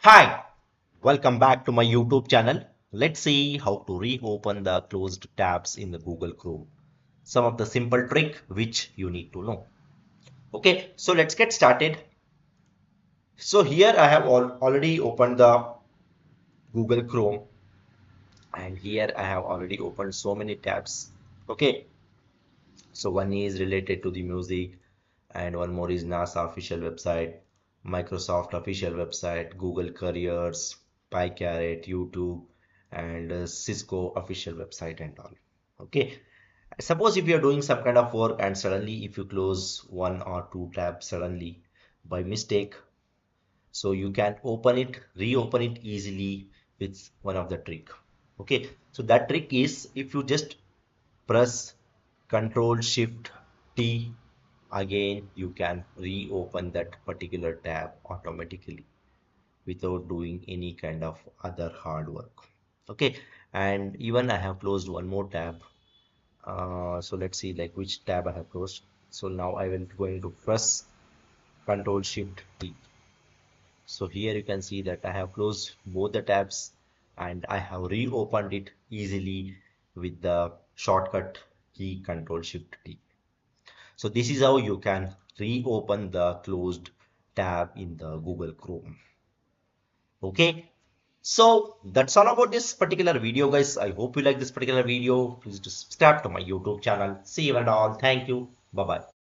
Hi, welcome back to my YouTube channel. Let's see how to reopen the closed tabs in the Google Chrome. Some of the simple trick which you need to know. Okay, so let's get started. So here I have already opened the Google Chrome and here I have already opened so many tabs. Okay, so one is related to the music and one more is NASA official website, Microsoft official website, Google Careers, PyCaret, YouTube, and Cisco official website and all. Okay. Suppose if you're doing some kind of work and suddenly if you close one or two tabs suddenly by mistake, so you can open it, reopen it easily with one of the trick. Okay. So that trick is if you just press Control Shift T again, you can reopen that particular tab automatically without doing any kind of other hard work. Okay, and even I have closed one more tab. So let's see like which tab I have closed. So now I will going to press Control Shift T. So here you can see that I have closed both the tabs and I have reopened it easily with the shortcut key Control Shift T. So this is how you can reopen the closed tab in the Google Chrome. Okay. So that's all about this particular video, guys. I hope you like this particular video. Please do subscribe to my YouTube channel. See you and all. Thank you. Bye bye.